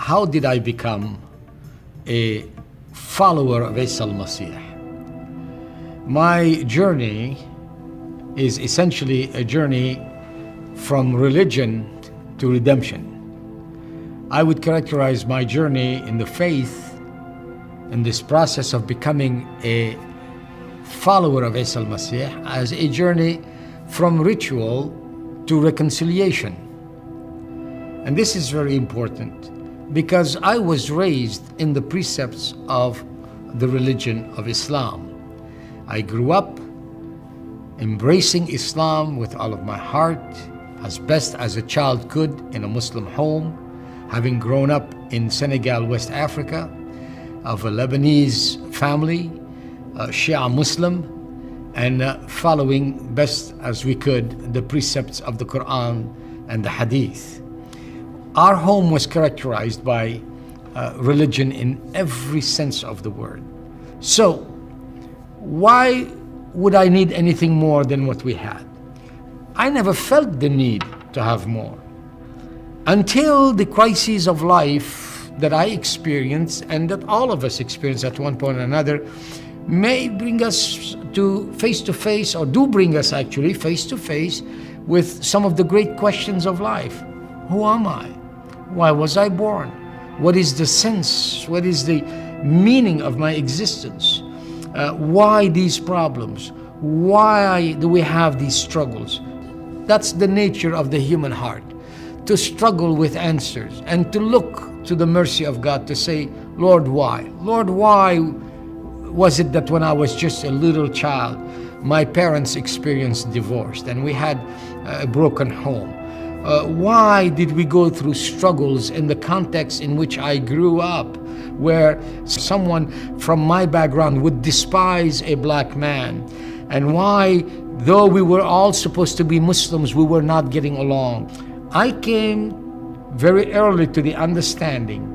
how did I become a follower of Isa al-Masih? My journey is essentially a journey from religion to redemption. I would characterize my journey in the faith, in this process of becoming a follower of Isa al-Masih, as a journey from ritual to reconciliation. And this is very important because I was raised in the precepts of the religion of Islam. I grew up embracing Islam with all of my heart, as best as a child could in a Muslim home, having grown up in Senegal, West Africa, of a Lebanese family, Shia Muslim, and following best as we could the precepts of the Quran and the Hadith. Our home was characterized by religion in every sense of the word. So, why would I need anything more than what we had? I never felt the need to have more until the crises of life that I experienced and that all of us experience at one point or another may bring us to face, or do bring us actually face to face with some of the great questions of life. Who am I? Why was I born? What is the sense? What is the meaning of my existence? Why these problems? Why do we have these struggles? That's the nature of the human heart, to struggle with answers and to look to the mercy of God to say, Lord, why? Lord, why was it that when I was just a little child, my parents experienced divorce and we had a broken home? Why did we go through struggles in the context in which I grew up, where someone from my background would despise a black man? And why, though we were all supposed to be Muslims, we were not getting along? I came very early to the understanding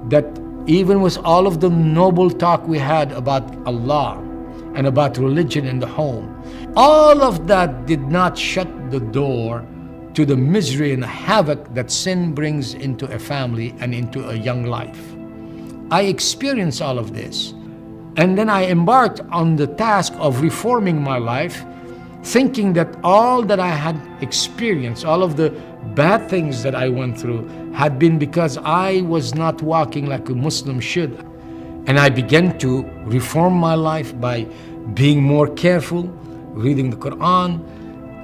that even with all of the noble talk we had about Allah and about religion in the home, all of that did not shut the door to the misery and havoc that sin brings into a family and into a young life. I experienced all of this. And then I embarked on the task of reforming my life, thinking that all that I had experienced, all of the bad things that I went through, had been because I was not walking like a Muslim should. And I began to reform my life by being more careful, reading the Quran,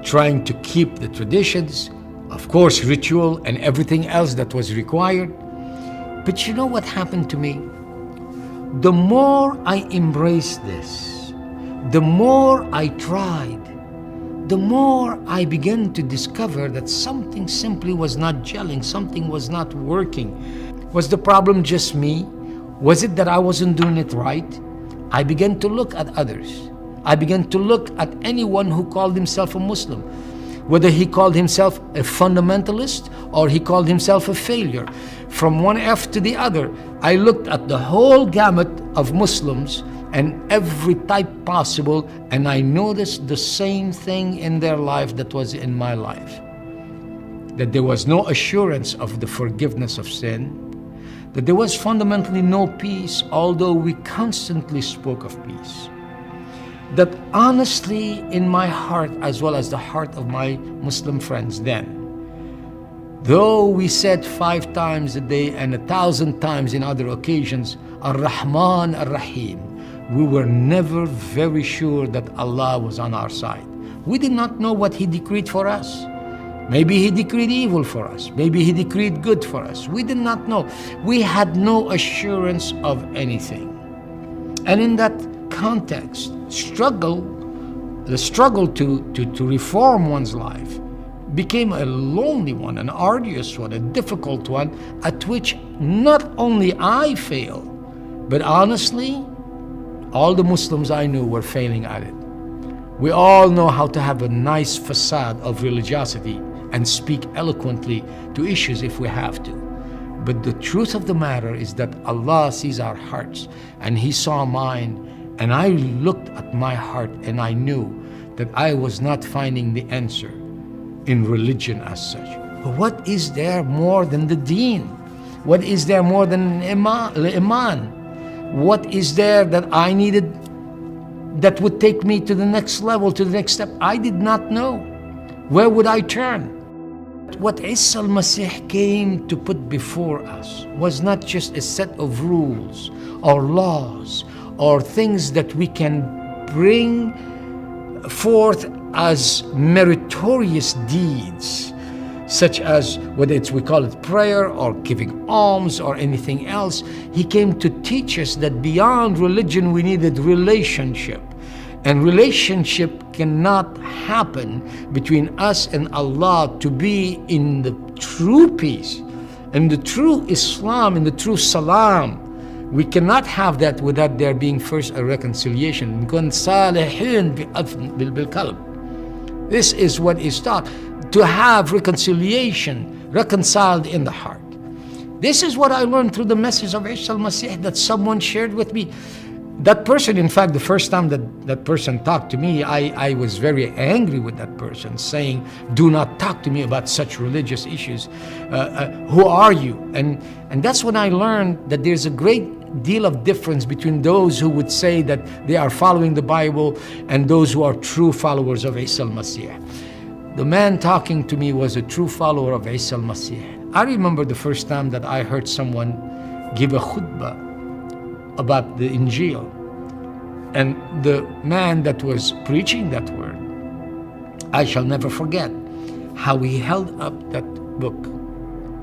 trying to keep the traditions, of course, ritual and everything else that was required. But you know what happened to me? The more I embraced this, the more I tried, the more I began to discover that something simply was not gelling, something was not working. Was the problem just me? Was it that I wasn't doing it right? I began to look at others. I began to look at anyone who called himself a Muslim, whether he called himself a fundamentalist or he called himself a failure. From one F to the other, I looked at the whole gamut of Muslims and every type possible, and I noticed the same thing in their life that was in my life. That there was no assurance of the forgiveness of sin, that there was fundamentally no peace, although we constantly spoke of peace. That honestly, in my heart, as well as the heart of my Muslim friends then, though we said 5 times a day and 1,000 times in other occasions, Ar-Rahman Ar-Rahim, we were never very sure that Allah was on our side. We did not know what He decreed for us. Maybe He decreed evil for us. Maybe He decreed good for us. We did not know. We had no assurance of anything. And in that context, the struggle to reform one's life became a lonely one, an arduous one, a difficult one, at which not only I failed, but honestly, all the Muslims I knew were failing at it. We all know how to have a nice facade of religiosity and speak eloquently to issues if we have to. But the truth of the matter is that Allah sees our hearts, and He saw mine, and I looked at my heart and I knew that I was not finding the answer in religion as such. But what is there more than the deen? What is there more than iman? What is there that I needed that would take me to the next level, to the next step? I did not know. Where would I turn? What Isa al-Masih came to put before us was not just a set of rules or laws or things that we can bring forth as meritorious deeds, such as whether we call it prayer or giving alms or anything else. He came to teach us that beyond religion we needed relationship. And relationship cannot happen between us and Allah to be in the true peace, in the true Islam, in the true Salam. We cannot have that without there being first a reconciliation. This is what is taught, to have reconciliation, reconciled in the heart. This is what I learned through the message of Isa al-Masih that someone shared with me. That person, in fact, the first time that person talked to me, I was very angry with that person, saying, do not talk to me about such religious issues. Who are you? And that's when I learned that there's a great deal of difference between those who would say that they are following the Bible and those who are true followers of Isa al-Masih. The man talking to me was a true follower of Isa al-Masih. I remember the first time that I heard someone give a khutbah about the Injil, and the man that was preaching that word, I shall never forget how he held up that book,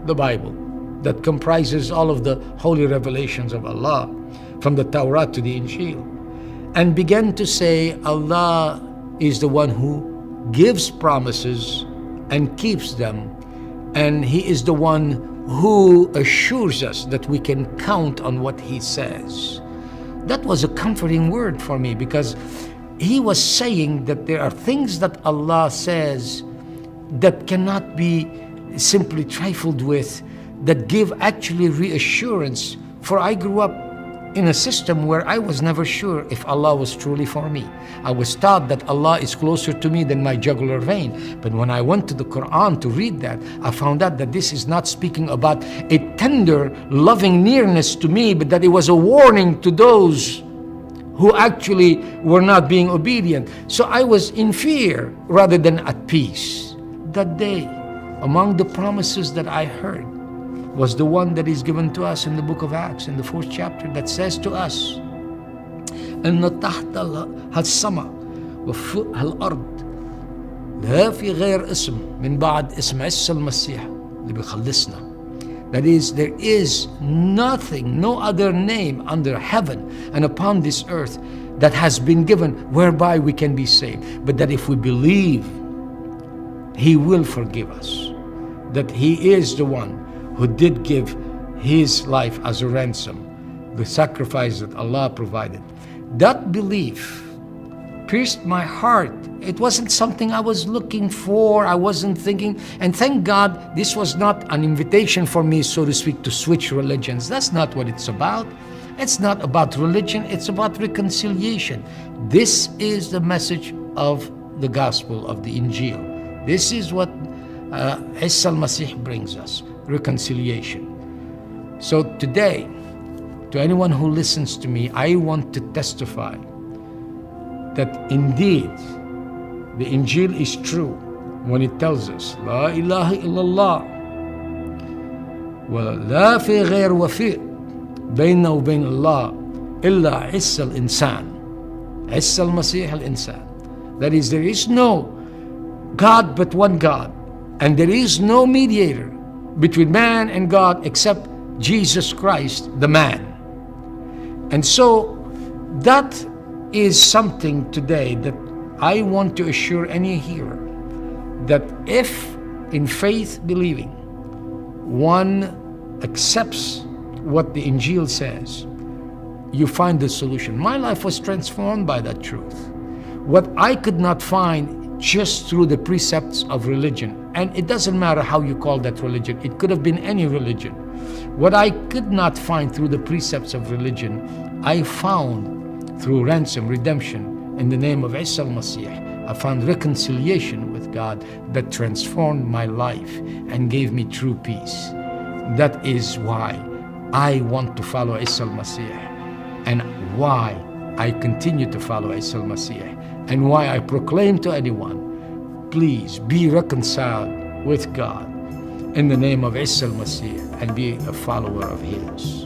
the Bible, that comprises all of the holy revelations of Allah, from the Torah to the Injil, and began to say Allah is the one who gives promises and keeps them, and He is the one who assures us that we can count on what He says. That was a comforting word for me, because he was saying that there are things that Allah says that cannot be simply trifled with, that give actually reassurance. For I grew up in a system where I was never sure if Allah was truly for me. I was taught that Allah is closer to me than my jugular vein. But when I went to the Quran to read that, I found out that this is not speaking about a tender, loving nearness to me, but that it was a warning to those who actually were not being obedient. So I was in fear rather than at peace. That day, among the promises that I heard, was the one that is given to us in the book of Acts, in the 4th chapter, that says to us, إن تحت هالسماء وفوق هالأرض لا في غير اسم من بعد اسم عيسى المسيح اللي بيخلصنا. That is, there is nothing, no other name under heaven and upon this earth that has been given whereby we can be saved. But that if we believe, He will forgive us. That He is the one who did give His life as a ransom, the sacrifice that Allah provided. That belief pierced my heart. It wasn't something I was looking for. I wasn't thinking, and thank God this was not an invitation for me, so to speak, to switch religions. That's not what it's about. It's not about religion, it's about reconciliation. This is the message of the gospel of the Injil. This is what Isa al-Masih brings us, reconciliation. So today, to anyone who listens to me, I want to testify that indeed the Injil is true when it tells us La ilaha illallah wa la fi ghair wafi' bayna wa bayn Allah illa Isa al-insan, Isa al-Masih al-insan. That is, there is no God but one God, and there is no mediator between man and God except Jesus Christ, the man. And so that is something today that I want to assure any hearer, that if in faith believing one accepts what the Injil says, you find the solution. My life was transformed by that truth. What I could not find just through the precepts of religion, and it doesn't matter how you call that religion, it could have been any religion. What I could not find through the precepts of religion, I found through ransom, redemption, in the name of Isa al-Masih. I found reconciliation with God that transformed my life and gave me true peace. That is why I want to follow Isa al-Masih, and why I continue to follow Isa al-Masih, and why I proclaim to anyone, please be reconciled with God in the name of Isa al-Masih and be a follower of his.